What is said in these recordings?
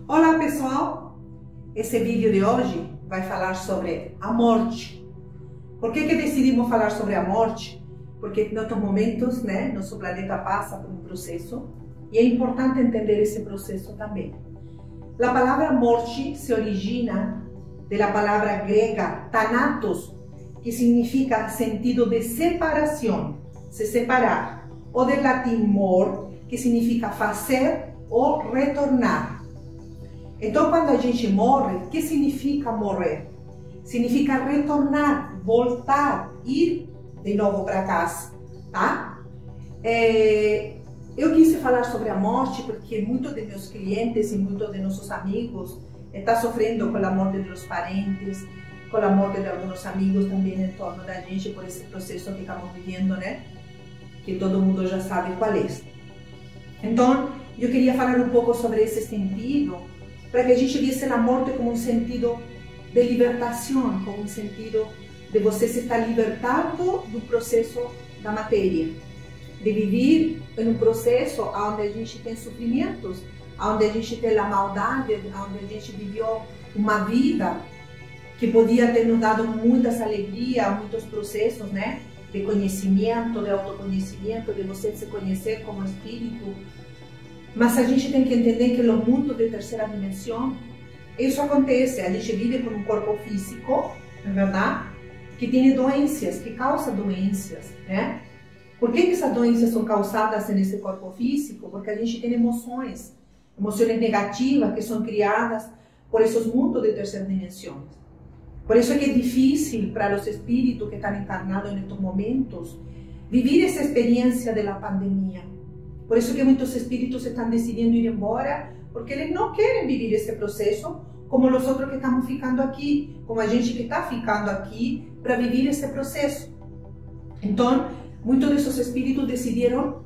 Olá pessoal, esse vídeo de hoje vai falar sobre a morte. Por que decidimos falar sobre a morte? Porque em outros momentos, nosso planeta passa por um processo e é importante entender esse processo também. A palavra morte se origina da palavra grega thanatos, que significa sentido de separação, se separar, ou do latim mor, que significa fazer ou retornar. Então, quando a gente morre, o que significa morrer? Significa retornar, voltar, ir de novo para casa, tá? Eu quis falar sobre a morte porque muitos de meus clientes e muitos de nossos amigos estão sofrendo com a morte dos parentes, com a morte de alguns amigos também em torno da gente por esse processo que estamos vivendo, né? Que todo mundo já sabe qual é. Então, eu queria falar um pouco sobre esse sentido, para que a gente visse a morte como um sentido de libertação, como um sentido de você se estar libertado do processo da matéria, de viver em um processo onde a gente tem sofrimentos, onde a gente tem a maldade, onde a gente viveu uma vida que podia ter nos dado muitas alegrias, muitos processos, né? De conhecimento, de autoconhecimento, de você se conhecer como espírito. Mas a gente tem que entender que no mundo de terceira dimensão, isso acontece. A gente vive com um corpo físico, não é verdade? Que tem doenças, que causa doenças, né? Por que essas doenças são causadas nesse corpo físico? Porque a gente tem emoções negativas que são criadas por esses mundos de terceira dimensão. Por isso é que é difícil para os espíritos que estão encarnados nestes momentos viver essa experiência da pandemia. Por isso que muitos espíritos estão decidindo ir embora, porque eles não querem viver esse processo como nós outros que estamos ficando aqui, como a gente que está ficando aqui para viver esse processo. Então, muitos desses espíritos decidiram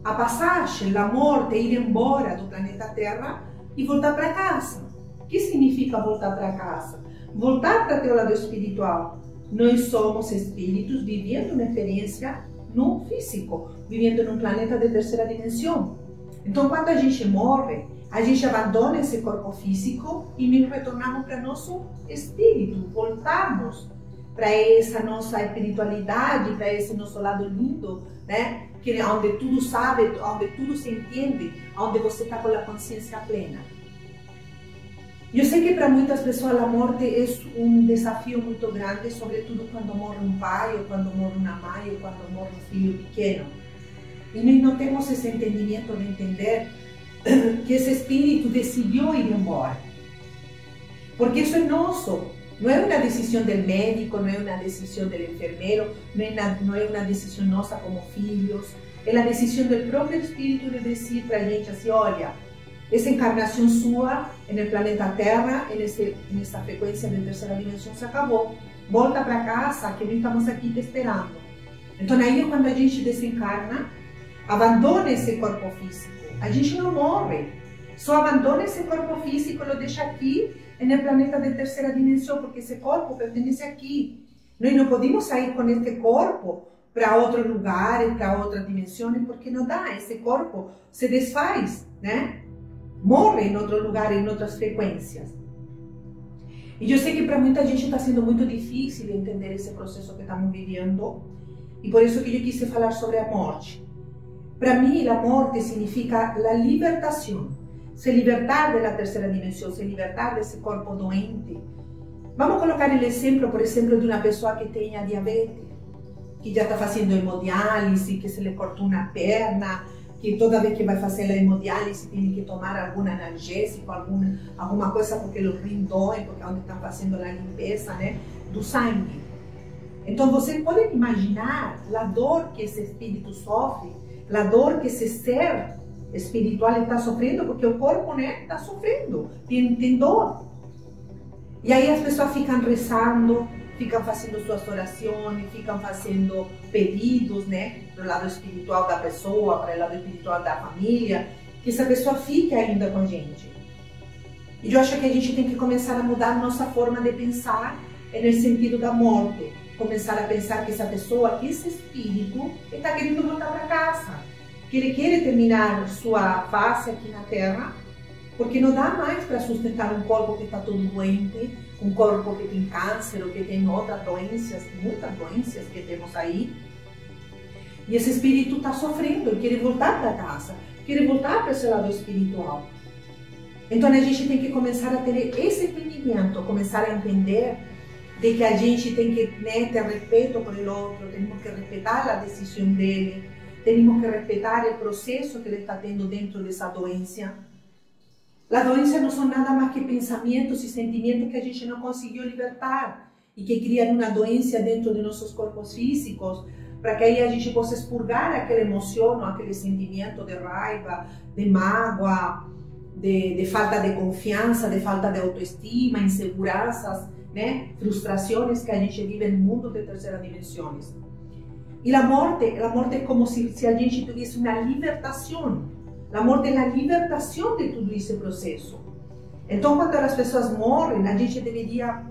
a passagem, a morte, ir embora do planeta Terra e voltar para casa. O que significa voltar para casa? Voltar para o lado espiritual. Nós somos espíritos vivendo uma experiência no físico, vivendo num planeta de terceira dimensão. Então, quando a gente morre, a gente abandona esse corpo físico e nos retornamos para nosso espírito, voltamos para essa nossa espiritualidade, para esse nosso lado lindo, né? Que onde tudo sabe, onde tudo se entende, onde você está com a consciência plena. Eu sei que para muitas pessoas a morte é um desafio muito grande, sobretudo quando morre um pai, ou quando morre uma mãe, ou quando morre um filho pequeno. E nós não temos esse entendimento de entender que esse espírito decidiu ir embora. Porque isso é nosso. Não é uma decisão do médico, não é uma decisão do enfermeiro, não é uma decisão nossa como filhos. É a decisão do próprio espírito de dizer para a gente assim, olha, essa encarnação sua no planeta Terra, nessa frequência de terceira dimensão, se acabou. Volta para casa, que nós estamos aqui te esperando. Então aí é quando a gente desencarna, abandona esse corpo físico. A gente não morre, só abandona esse corpo físico e o deixa aqui no planeta de terceira dimensão, porque esse corpo pertence aqui. Nós não podemos sair com este corpo para outro lugar, para outra dimensão, porque não dá. Esse corpo se desfaz, né? Morre em outro lugar, em outras frequências. E eu sei que para muita gente está sendo muito difícil entender esse processo que estamos vivendo, e por isso que eu quis falar sobre a morte. Para mim, a morte significa a libertação, se libertar da terceira dimensão, se libertar desse corpo doente. Vamos colocar o exemplo, por exemplo, de uma pessoa que tenha diabetes, que já está fazendo hemodiálise, que se lhe cortou uma perna, que toda vez que vai fazer a hemodiálise tem que tomar algum analgésico, alguma coisa porque o rim dói, porque é onde estão fazendo a limpeza, né, do sangue. Então você pode imaginar a dor que esse espírito sofre, a dor que esse ser espiritual está sofrendo, porque o corpo, né, está sofrendo, tem dor. E aí as pessoas ficam rezando, ficam fazendo suas orações, ficam fazendo pedidos, né, para o lado espiritual da pessoa, para o lado espiritual da família, que essa pessoa fique ainda com a gente. E eu acho que a gente tem que começar a mudar nossa forma de pensar no sentido da morte. Começar a pensar que essa pessoa, que esse espírito, está querendo voltar para casa, que ele quer terminar sua fase aqui na Terra Porque não dá mais para sustentar um corpo que está todo doente, um corpo que tem câncer ou que tem outras doenças, muitas doenças que temos aí. E esse espírito está sofrendo, ele quer voltar para casa, quer voltar para esse lado espiritual. Então a gente tem que começar a ter esse entendimento, começar a entender de que a gente tem que ter respeito por o outro, temos que respeitar a decisão dele, temos que respeitar o processo que ele está tendo dentro dessa doença. As doenças não são nada mais que pensamentos e sentimentos que a gente não conseguiu libertar e que criam uma doença dentro de nossos corpos físicos, para que aí a gente possa expurgar aquela emoção, aquele sentimento de raiva, de mágoa, de falta de confiança, de falta de autoestima, inseguranças, né? Frustrações que a gente vive no mundo de terceira dimensão. E a morte é como se a gente tivesse uma libertação. A morte é a libertação de todo esse processo. Então, quando as pessoas morrem, a gente deveria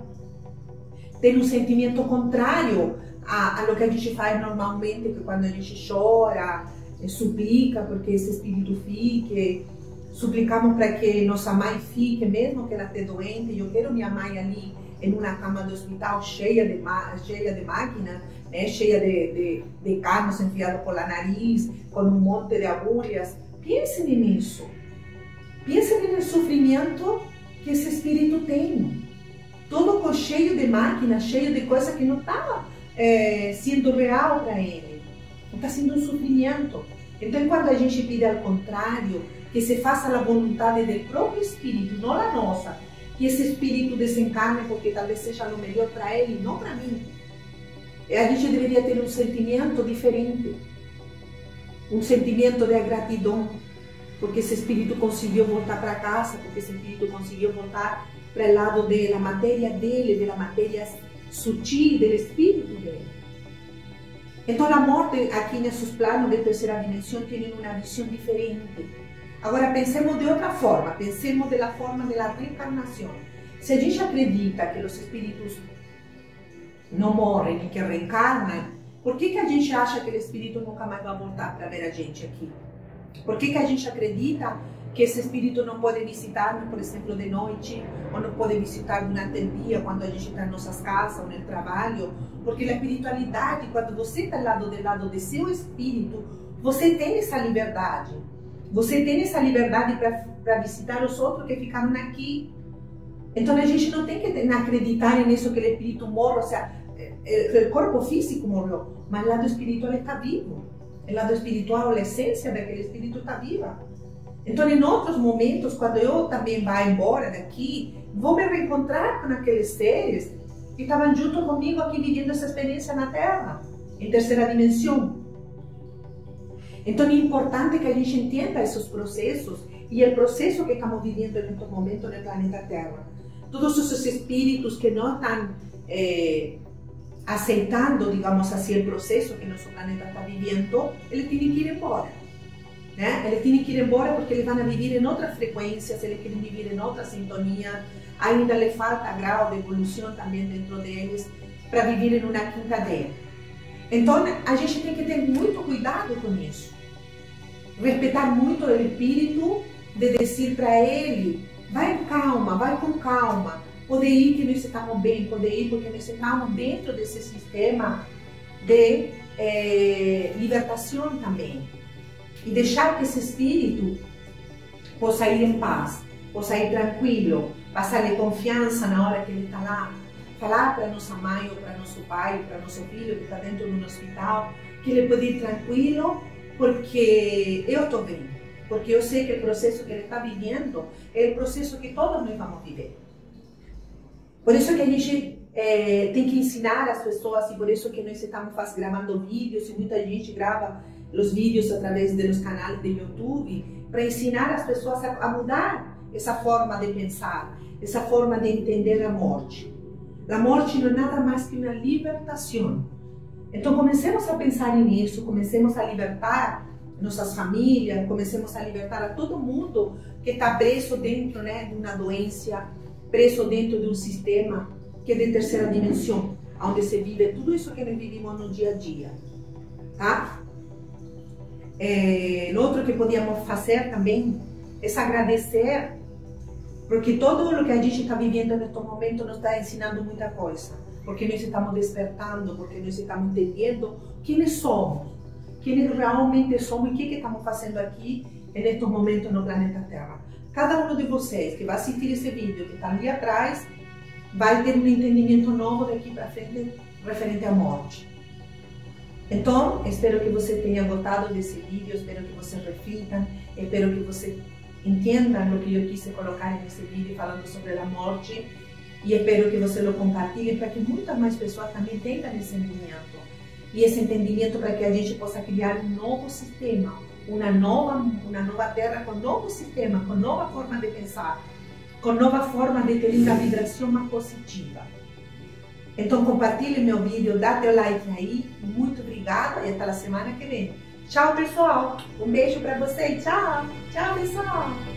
ter um sentimento contrário a lo que a gente faz normalmente, que quando a gente chora, suplica porque esse espírito fique, suplicamos para que nossa mãe fique, mesmo que ela esteja doente. Eu quero minha mãe ali em uma cama de hospital cheia de máquina, né? Cheia de canos enfiados por la nariz, com um monte de agulhas. Pensem nisso. Pensem no sofrimento que esse espírito tem. Todo cheio de máquinas, cheio de coisas que não está sendo real para ele. Está sendo um sofrimento. Então, quando a gente pede ao contrário, que se faça a vontade do próprio espírito, não a nossa, que esse espírito desencarne porque talvez seja o melhor para ele, não para mim. A gente deveria ter um sentimento diferente. Um sentimento de gratidão, porque esse espírito conseguiu voltar para casa, porque esse espírito conseguiu voltar para o lado da matéria dele, da matéria sutil, do espírito dele. Então a morte aqui nesses planos de terceira dimensão tem uma visão diferente. Agora pensemos de outra forma, pensemos da forma da reencarnação. Se a gente acredita que os espíritos não morrem e que reencarnam, por que a gente acha que o espírito nunca mais vai voltar para ver a gente aqui? Por que a gente acredita que esse espírito não pode visitar-nos, por exemplo, de noite, ou não pode visitar durante o dia, quando a gente está em nossas casas ou no trabalho? Porque a espiritualidade, quando você está do lado de seu espírito, você tem essa liberdade. Você tem essa liberdade para visitar os outros que ficaram aqui. Então a gente não tem que acreditar nisso que o espírito morre, ou seja, o corpo físico morreu, mas o lado espiritual está vivo. O lado espiritual, a essência daquele espírito está viva. Então, em outros momentos, quando eu também vá embora daqui, vou me reencontrar com aqueles seres que estavam junto comigo aqui vivendo essa experiência na Terra, em terceira dimensão. Então, é importante que a gente entenda esses processos e o processo que estamos vivendo neste momento no planeta Terra. Todos esses espíritos que não estão aceitando, digamos assim, o processo que nosso planeta está vivendo, eles têm que ir embora. Né? Eles têm que ir embora porque eles vão viver em outras frequências, eles querem viver em outra sintonia. Ainda lhe falta grau de evolução também dentro deles para viver em uma quinta D. Então, a gente tem que ter muito cuidado com isso. Respeitar muito o espírito de dizer para ele, vai com calma, pode ir que nós estamos bem, pode ir porque nós estamos dentro desse sistema de libertação também. E deixar que esse espírito possa ir em paz, possa ir tranquilo, passar-lhe confiança na hora que ele está lá, falar para nossa mãe ou para nosso pai, para nosso filho que está dentro de um hospital, que ele pode ir tranquilo, porque eu estou bem, porque eu sei que o processo que ele está vivendo é o processo que todos nós vamos viver. Por isso que a gente tem que ensinar as pessoas, e por isso que nós estamos gravando vídeos, e muita gente grava os vídeos através dos canais de YouTube, para ensinar as pessoas a mudar essa forma de pensar, essa forma de entender a morte. A morte não é nada mais que uma libertação. Então comecemos a pensar nisso, comecemos a libertar nossas famílias, comecemos a libertar a todo mundo que está preso dentro, né, de uma doença, preso dentro de um sistema que é de terceira dimensão, onde se vive tudo isso que nós vivimos no dia a dia, tá? Outro que podíamos fazer também é agradecer Porque tudo o que a gente está vivendo neste momento nos está ensinando muita coisa. Porque nós estamos despertando, porque nós estamos entendendo quem somos, quem realmente somos e o que estamos fazendo aqui nestes momentos no planeta Terra. Cada um de vocês que vai assistir esse vídeo, que está ali atrás, vai ter um entendimento novo daqui para frente referente à morte. Então, espero que você tenha gostado desse vídeo, espero que você reflita, espero que você entenda o que eu quis colocar nesse vídeo falando sobre a morte e espero que você o compartilhe para que muitas mais pessoas também tenham esse entendimento. E esse entendimento para que a gente possa criar um novo sistema, uma nova terra com novo sistema, com nova forma de pensar, com nova forma de ter uma vibração mais positiva. Então compartilhe meu vídeo, dá teu like aí, muito obrigada e até a semana que vem. Tchau pessoal, um beijo para vocês, tchau, tchau pessoal.